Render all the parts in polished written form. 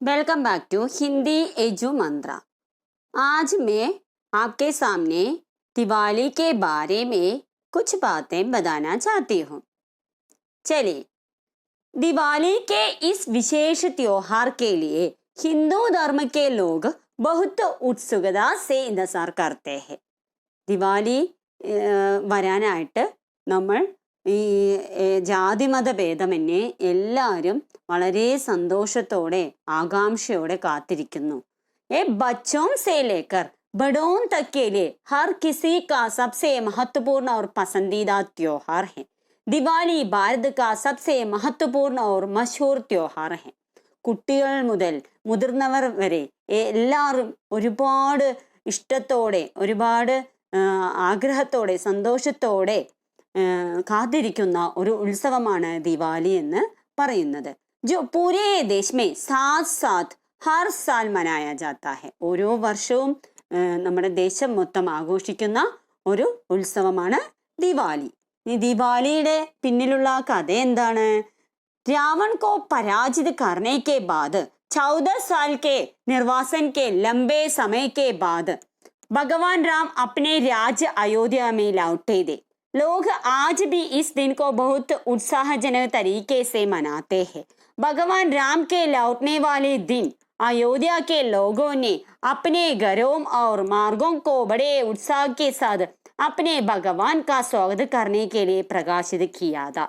Welcome back to Hindi Edu Mantra. आज मैं आपके सामने दिवाली के बारे में कुछ बातें बताना चाहती हूँ। चलिए, दिवाली के इस विशेष त्योहार के लिए हिंदू धर्म के लोग बहुत उत्सुकता से इंतजार करते हैं। दिवाली വരാനായിട്ട് നമ്മൾ ജാതിമത ഭേദമന്യേ എല്ലാവരും വളരെ സന്തോഷത്തോടെ ആകാംക്ഷയോടെ കാത്തിരിക്കുന്നു. बच्चों से लेकर बड़ों तक के लिए हर किसी का सबसे महत्वपूर्ण और पसंदीदा त्योहार है. दिवाली भारत का सबसे महत्वपूर्ण और मशहूर त्योहार है. കുട്ടികൾ മുതൽ മുതിർന്നവർ വരെ എല്ലാവരും ഒരുപാട് ഇഷ്ടത്തോടെ ഒരുപാട് ആഗ്രഹത്തോടെ സന്തോഷത്തോടെ കാത്തിരിക്കുന്ന ഒരു ഉത്സവമാണ് ദിവാലി എന്ന് പറയുന്നത്. जो पूरे देश में साथ साथ हर साल मनाया जाता है. ഓരോ വർഷവും നമ്മുടെ ദേശം മൊത്തം ആഘോഷിക്കുന്ന ഒരു ഉത്സവമാണ് ദിവാലി. ഈ ദിവാലിയുടെ പിന്നിലുള്ള കഥ എന്താണ്? रावण को पराजित करने के बाद 14 साल के निर्वासन के लंबे समय के बाद भगवान राम अपने राज्य अयोध्या में लौटे थे. लोग आज भी इस दिन को बहुत उत्साहजनक तरीके से मनाते हैं. भगवान राम के लौटने वाले दिन अयोध्या के लोगों ने अपने घरों और मार्गों को बड़े उत्साह के साथ अपने भगवान का स्वागत करने के लिए प्रकाशित किया था.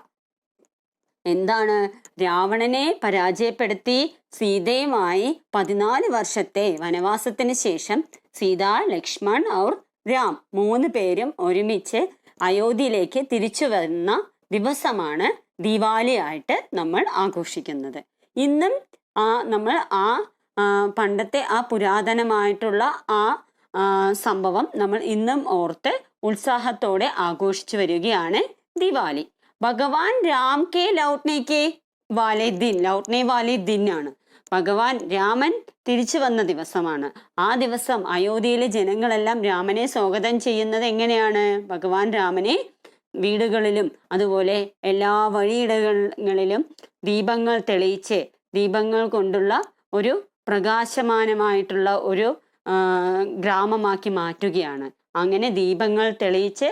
എന്താണ്? രാവണനെ പരാജയപ്പെടുത്തി സീതയുമായി 14 വർഷത്തെ വനവാസത്തിന് ശേഷം സീത, ലക്ഷ്മൺ और രാം 3 പേരും ഒരുമിച്ച് അയോധ്യയിലേക്ക് തിരിച്ചു വരുന്ന ദിവസമാണ് ദിവാലി ആയിട്ട് നമ്മൾ ആഘോഷിക്കുന്നത്. ഇന്നും നമ്മൾ പണ്ടത്തെ പുരാതനമായിട്ടുള്ള സംഭവം നമ്മൾ ഇന്നും ഓർത്ത് ഉത്സാഹത്തോടെ ആഘോഷിച്ചു വരികയാണ് ദിവാലി. ഭഗവാൻ രാം കെ ലൗട്ട്നെ വാലെ ദിൻ ആണ്. ഭഗവാൻ രാമൻ തിരിച്ചു വന്ന ദിവസമാണ്. ആ ദിവസം അയോധ്യയിലെ ജനങ്ങളെല്ലാം രാമനെ സ്വാഗതം ചെയ്യുന്നത് എങ്ങനെയാണ്? ഭഗവാൻ രാമനെ വീടുകളിലും അതുപോലെ എല്ലാ വഴിയിടങ്ങളിലും ദീപങ്ങൾ തെളിയിച്ച് ദീപങ്ങൾ കൊണ്ടുള്ള ഒരു പ്രകാശമാനമായിട്ടുള്ള ഒരു ഗ്രാമമാക്കി മാറ്റുകയാണ്. അങ്ങനെ ദീപങ്ങൾ തെളിയിച്ച്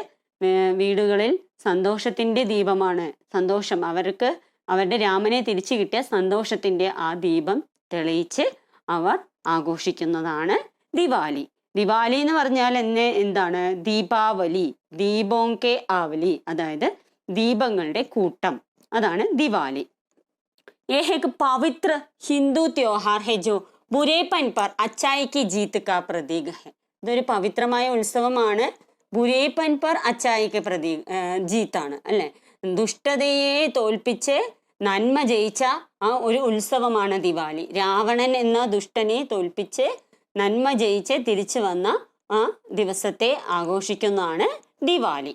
വീടുകളിൽ സന്തോഷത്തിന്റെ ദീപമാണ്. സന്തോഷം, അവർക്ക് അവരുടെ രാമനെ തിരിച്ചു കിട്ടിയ സന്തോഷത്തിന്റെ ആ ദീപം തെളിയിച്ച് അവർ ആഘോഷിക്കുന്നതാണ് ദിവാലി. ദിവാലി എന്ന് പറഞ്ഞാൽ എന്താണ്? ദീപാവലി, ദീപോങ്കെ ആവലി, അതായത് ദീപങ്ങളുടെ കൂട്ടം, അതാണ് ദിവാലി. ये एक पवित्र हिंदू त्योहार है जो बुरेपन पर अच्छाई की जीत का प्रतीक है. ഇതൊരു പവിത്രമായ ഉത്സവമാണ്. ബുരേപ്പൻ പർ അച്ചായിക്ക് ജീത്താണ് അല്ലെ. ദുഷ്ടതയെ തോൽപ്പിച്ച് നന്മ ജയിച്ച ആ ഒരു ഉത്സവമാണ് ദിവാലി. രാവണൻ എന്ന ദുഷ്ടനെ തോൽപ്പിച്ച് നന്മ ജയിച്ച് തിരിച്ചു വന്ന ആ ദിവസത്തെ ആഘോഷിക്കുന്നതാണ് ദിവാലി.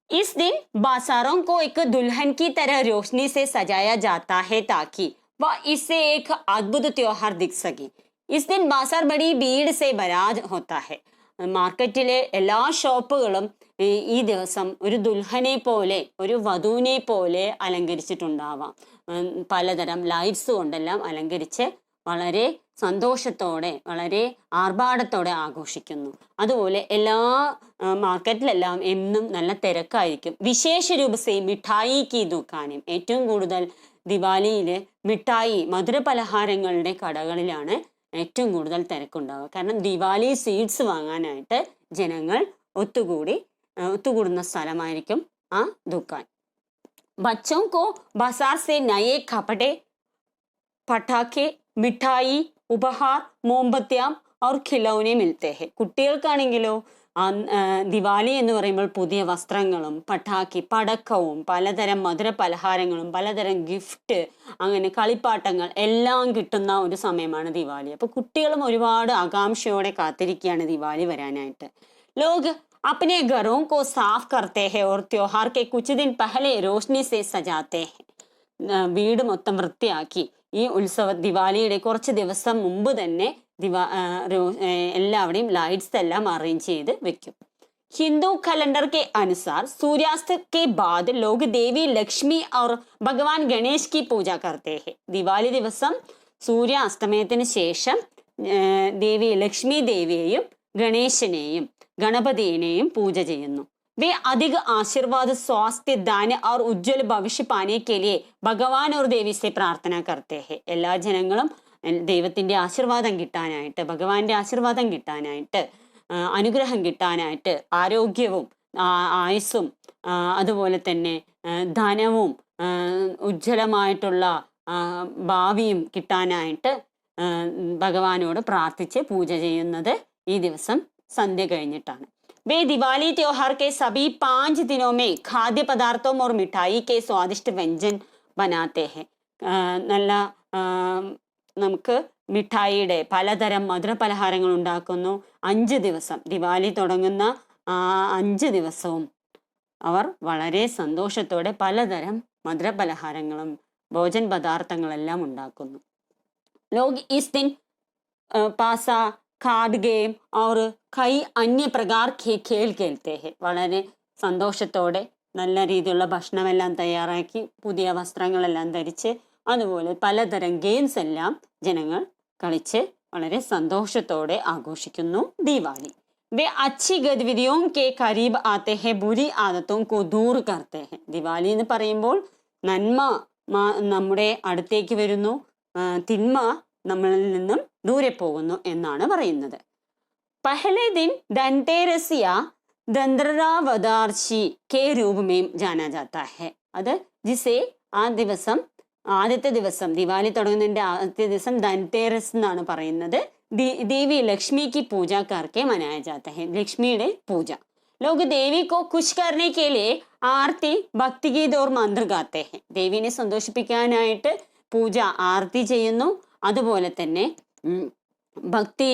इस दिन बाजारों को एक दुल्हन की तरह रोशनी से सजाया जाता है ताकि वह इससे एक अद्भुत त्योहार दिख सके. इस दिन बाजार बड़ी भीड़ से भरा होता है. മാർക്കറ്റിലെ എല്ലാ ഷോപ്പുകളും ഈ ദിവസം ഒരു ദുൽഹനെ പോലെ, ഒരു വധുവിനെ പോലെ അലങ്കരിച്ചിട്ടുണ്ടാവാം. പലതരം ലൈറ്റ്സ് കൊണ്ടെല്ലാം അലങ്കരിച്ച് വളരെ സന്തോഷത്തോടെ വളരെ ആർഭാടത്തോടെ ആഘോഷിക്കുന്നു. അതുപോലെ എല്ലാ മാർക്കറ്റിലെല്ലാം എന്നും നല്ല തിരക്കായിരിക്കും. വിശേഷ രൂപസേ മിഠായി കി ദുക്കാനും, ഏറ്റവും കൂടുതൽ ദിവാലിയില് മിഠായി മധുര പലഹാരങ്ങളുടെ കടകളിലാണ് ഏറ്റവും കൂടുതൽ തിരക്കുണ്ടാവുക. കാരണം ദിവാലി സ്വീറ്റ്സ് വാങ്ങാനായിട്ട് ജനങ്ങൾ ഒത്തുകൂടുന്ന സ്ഥലമായിരിക്കും ആ ദുക്കാൻ. ബച്ചോं को बाजार से नए कपड़े, पटाखे, മിഠായി, ഉപഹാർ, മോംബത്യാം और खिलौने मिलते हैं. കുട്ടികൾക്കാണെങ്കിലോ ദിവാലി എന്ന് പറയുമ്പോൾ പുതിയ വസ്ത്രങ്ങളും പടക്കവും പലതരം മധുര പലഹാരങ്ങളും പലതരം ഗിഫ്റ്റ്, അങ്ങനെ കളിപ്പാട്ടങ്ങൾ എല്ലാം കിട്ടുന്ന ഒരു സമയമാണ് ദിവാലി. അപ്പൊ കുട്ടികളും ഒരുപാട് ആകാംക്ഷയോടെ കാത്തിരിക്കുകയാണ് ദിവാലി വരാനായിട്ട്. ലോഗ് अपने घरों को साफ करते हैं और त्योहार के कुछ दिन पहले रोशनी से सजाते हैं. വീട് മൊത്തം വൃത്തിയാക്കി ഈ ദിവാലിയുടെ കുറച്ച് ദിവസം മുമ്പ് തന്നെ എല്ലാവരുടെയും ലൈറ്റ്സ് എല്ലാം അറേഞ്ച് ചെയ്ത് വെക്കും. हिंदू कैलेंडर के अनुसार सूर्यास्त के बाद लोग देवी लक्ष्मी और भगवान गणेश की पूजा करते हैं. दिवाली दिवसम സൂര്യാസ്തമയത്തിന് ശേഷം ദേവി ലക്ഷ്മി ദേവിയെയും ഗണേശനെയും गणपतिनेയും पूज ചെയ്യുന്നു. वे अधिक आशीर्वाद स्वास्थ्य दान और उज्जवल भविष्य पाने के लिए भगवान और देवी से प्रार्थना करते हैं. എല്ലാ ജനങ്ങളും ദൈവത്തിന്റെ ആശീർവാദം കിട്ടാനായിട്ട്, ഭഗവാന്റെ ആശീർവാദം കിട്ടാനായിട്ട്, അനുഗ്രഹം കിട്ടാനായിട്ട്, ആരോഗ്യവും ആയുസ്സും അതുപോലെ തന്നെ ധനവും ഉജ്ജ്വലമായിട്ടുള്ള ഭാവിയും കിട്ടാനായിട്ട് ഭഗവാനോട് പ്രാർത്ഥിച്ച് പൂജ ചെയ്യുന്നത് ഈ ദിവസം संध्या കഴിഞ്ഞിട്ടാണ്. वे दिवाली त्योहार के सभी 5 दिनों में खाद्य पदार्थों और मिठाई के स्वादिष्ट व्यंजन बनाते हैं. നല്ല നമുക്ക് മിഠായിയുടെ പലതരം മധുരപലഹാരങ്ങൾ ഉണ്ടാക്കുന്നു. 5 ദിവസം, ദിവാലി തുടങ്ങുന്ന 5 ദിവസവും അവർ വളരെ സന്തോഷത്തോടെ പലതരം മധുരപലഹാരങ്ങളും ഭോജന പദാർത്ഥങ്ങളെല്ലാം ഉണ്ടാക്കുന്നു. लोग इस दिन पासा, कार्ड गेम और कई अन्य प्रकार के खेल खेलते हैं. വളരെ സന്തോഷത്തോടെ നല്ല രീതിയിലുള്ള ഭക്ഷണമെല്ലാം തയ്യാറാക്കി പുതിയ വസ്ത്രങ്ങളെല്ലാം ധരിച്ച് അതുപോലെ പലതരം ഗെയിംസ് എല്ലാം ജനങ്ങൾ കളിച്ച് വളരെ സന്തോഷത്തോടെ ആഘോഷിക്കുന്നു ദീപാവലി. वे अच्छी गतिविधियों के करीब आते हैं, बुरी आदतों को दूर करते हैं. ദിവാലി എന്ന് പറയുമ്പോൾ നന്മ നമ്മുടെ അടുത്തേക്ക് വരുന്നു, തിന്മ നമ്മളിൽ നിന്നും ദൂരെ പോകുന്നു എന്നാണ് പറയുന്നത്. पहले दिन धनतेरस या धनतेरसी के रूप में जाना जाता है. അത് ജിസെ ആ ദിവസം, ആദ്യത്തെ ദിവസം, ദിവാലി തുടങ്ങുന്നതിന്റെ ആദ്യത്തെ ദിവസം ധൻതേരസ് എന്നാണ് പറയുന്നത്. ദേവി ലക്ഷ്മി की पूजा करके मनाया जाता है. ലക്ഷ്മിയുടെ പൂജ. लोग देवी को खुश करने के लिए आरती, भक्ति गीत और मंत्र गाते हैं. ദേവിനെ സന്തോഷിപ്പിക്കാനായിട്ട് പൂജ, ആർത്തി ചെയ്യുന്നു. അതുപോലെ തന്നെ ഭക്തി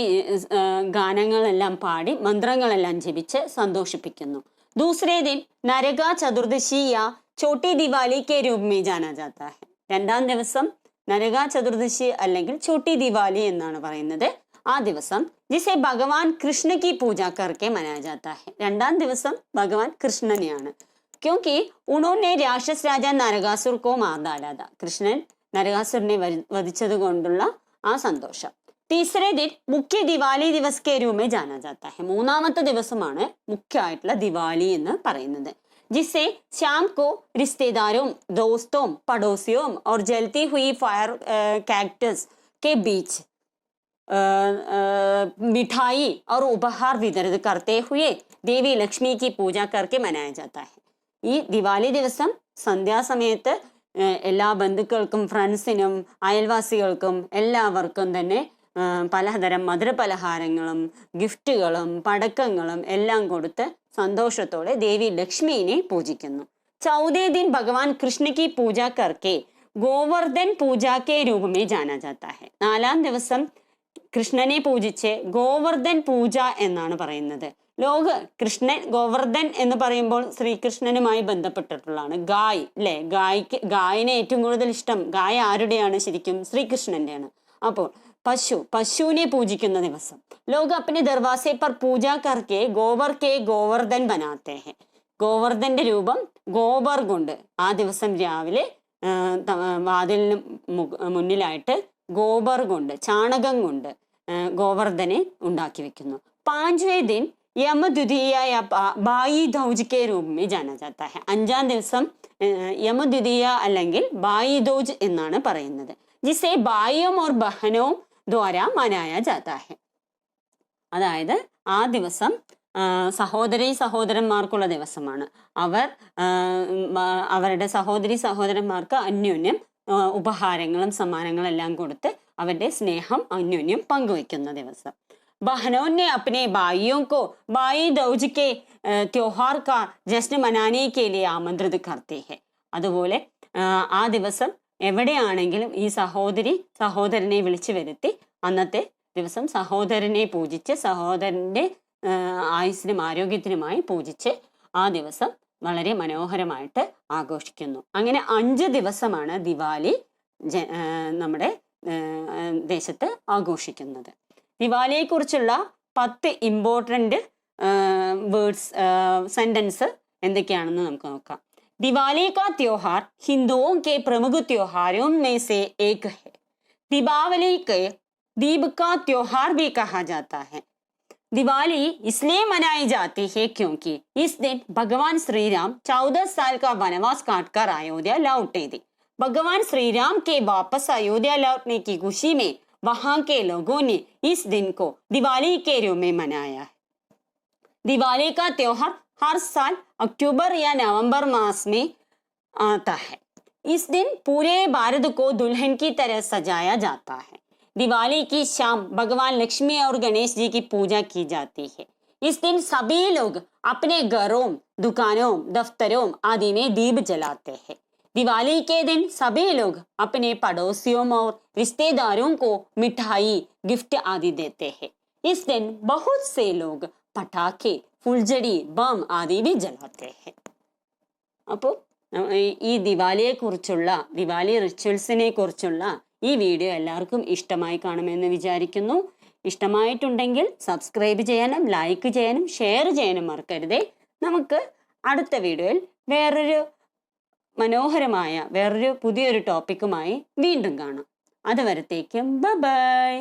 ഗാനങ്ങളെല്ലാം പാടി മന്ത്രങ്ങളെല്ലാം ജപിച്ച് സന്തോഷിപ്പിക്കുന്നു. दूसरे दिन നരക ചതുർദശി या छोटी दिवाली के रूप में जाना जाता है. രണ്ടാം ദിവസം നരക ചതുർദശി അല്ലെങ്കിൽ छोटी दिवाली എന്നാണ് പറയുന്നത്. ആ ദിവസം ജിസെ ഭഗവാൻ കൃഷ്ണ की पूजा करके मनाया जाता है. രണ്ടാം ദിവസം ഭഗവാൻ കൃഷ്ണനെയാണ്. क्योंकि उन्होंने राक्षस राजा नरकासुर को मार डाला था. കൃഷ്ണൻ നരകാസുരനെ വധിച്ചത് കൊണ്ടുള്ള ആ സന്തോഷം. तीसरे दिन മുഖ്യ ദിവാലി ദിവസ് കെ രൂപ में जाना जाता है. മൂന്നാമത്തെ ദിവസമാണ് മുഖ്യമായിട്ടുള്ള ദിവാലി എന്ന് പറയുന്നത്. जिसे शाम को रिश्तेदारों, दोस्तों, पड़ोसियों और जलती हुई फायर कैक्टस के बीच मिठाई और उपहार वितरित करते हुए देवी लक्ष्मी की पूजा करके मनाया जाता है. ഈ ദിവാലി ദിവസം സന്ധ്യാസമയത്ത് എല്ലാ ബന്ധുക്കൾക്കും ഫ്രണ്ട്സിനും അയൽവാസികൾക്കും എല്ലാവർക്കും തന്നെ പലതരം മധുരപലഹാരങ്ങളും ഗിഫ്റ്റുകളും പടക്കങ്ങളും എല്ലാം കൊടുത്ത് സന്തോഷത്തോടെ ദേവി ലക്ഷ്മിനെ പൂജിക്കുന്നു. चौथे दिन भगवान कृष्ण की पूजा करके गोवर्धन पूजा के रूप में जाना जाता है. നാലാം ദിവസം കൃഷ്ണനെ പൂജിച്ച് ഗോവർദ്ധൻ പൂജ എന്നാണ് പറയുന്നത്. ലോക കൃഷ്ണൻ, ഗോവർദ്ധൻ എന്ന് പറയുമ്പോൾ ശ്രീകൃഷ്ണനുമായി ബന്ധപ്പെട്ടിട്ടുള്ളതാണ്. ഗായ് അല്ലെ, ഗായിനെ ഏറ്റവും കൂടുതൽ ഇഷ്ടം ഗായ് ആരുടെയാണ്? ശരിക്കും ശ്രീകൃഷ്ണന്റെയാണ്. അപ്പോൾ പശുവിനെ പൂജിക്കുന്ന ദിവസം. ലോക अपने दरवाजे पर पूजा करके गोबर के गोवर्धन बनाते हैं. ഗോവർദ്ധന്റെ രൂപം ഗോബർ കൊണ്ട് ആ ദിവസം രാവിലെ വാതിലിന് മുന്നിലായിട്ട് ഗോബർ കൊണ്ട്, ചാണകം കൊണ്ട് ഗോവർദ്ധനെ ഉണ്ടാക്കി വെക്കുന്നു. പാഞ്ച്വേ ദിൻ യമദ്വിതീയ ബായി ദൗജ് കെ രൂപ में जाना जाता है. അഞ്ചാം ദിവസം യമദ്വിതീയ അല്ലെങ്കിൽ ബായി ദൗജ് എന്നാണ് പറയുന്നത്. ജിസെ ബായിയും ഓർ ബഹനവും ദ്വാര മനായ ജാതാ ഹെ. അതായത് ആ ദിവസം സഹോദരി സഹോദരന്മാർക്കുള്ള ദിവസമാണ്. അവരുടെ സഹോദരി സഹോദരന്മാർക്ക് അന്യോന്യം ഉപഹാരങ്ങളും സമ്മാനങ്ങളും എല്ലാം കൊടുത്ത് അവരുടെ സ്നേഹം അന്യോന്യം പങ്കുവെക്കുന്ന ദിവസം. बहनों ने अपने भाइयों को भाई दूज के त्योहार का जश्न मनाने के लिए आमंत्रित करते हैं. അതുപോലെ ആ ദിവസം എവിടെയാണെങ്കിലും ഈ സഹോദരി സഹോദരനെ വിളിച്ചു വരുത്തി അന്നത്തെ ദിവസം സഹോദരനെ പൂജിച്ച് സഹോദരന്റെ ആയുസ്സിനും ആരോഗ്യത്തിനുമായി പൂജിച്ച് ആ ദിവസം വളരെ മനോഹരമായിട്ട് ആഘോഷിക്കുന്നു. അങ്ങനെ 5 ദിവസമാണ് ദിവാലി നമ്മുടെ ദേശത്ത് ആഘോഷിക്കുന്നത്. ദിവാലിയെ കുറിച്ചുള്ള 10 ഇമ്പോർട്ടൻ്റ് വേർഡ്സ്, സെന്റൻസ് എന്തൊക്കെയാണെന്ന് നമുക്ക് നോക്കാം. दिवाली का त्योहार हिंदुओं के प्रमुख त्योहारों में से एक है. दीपावली के दीप का त्योहार भी कहा जाता है। दिवाली इसलिए मनाई जाती है क्योंकि इस दिन भगवान श्री राम 14 साल का वनवास काटकर अयोध्या लौटे थे। भगवान श्री राम के वापस अयोध्या लौटने की खुशी में वहां के लोगों ने इस दिन को दिवाली के रूप में मनाया है। दिवाली का त्योहार हर साल अक्टूबर या नवंबर मास में आता है। इस दिन पूरे भारत को दुल्हन की तरह सजाया जाता है। दिवाली की शाम भगवान लक्ष्मी और गणेश जी की पूजा की जाती है। इस दिन सभी लोग अपने घरों, दुकानों, दफ्तरों आदि में दीप जलाते हैं। दिवाली के दिन सभी लोग अपने पड़ोसियों और रिश्तेदारों को मिठाई, गिफ्ट आदि देते हैं। इस दिन बहुत से लोग पटाखे, फुलझड़ी, बम आदि भी जलाते हैं। അപ്പോൾ ഈ ദിവാലിയെക്കുറിച്ചുള്ള ദിവാലി റിച്വൽസിനെ കുറിച്ചുള്ള ഈ വീഡിയോ എല്ലാവർക്കും ഇഷ്ടമായി കാണുമെന്ന് വിചാരിക്കുന്നു. ഇഷ്ടമായിട്ടുണ്ടെങ്കിൽ സബ്സ്ക്രൈബ് ചെയ്യാനും ലൈക്ക് ചെയ്യാനും ഷെയർ ചെയ്യാനും മറക്കരുതേ. നമുക്ക് അടുത്ത വീഡിയോയിൽ വേറൊരു പുതിയൊരു ടോപ്പിക്കുമായി വീണ്ടും കാണാം. അതുവരത്തേക്കും ബൈ.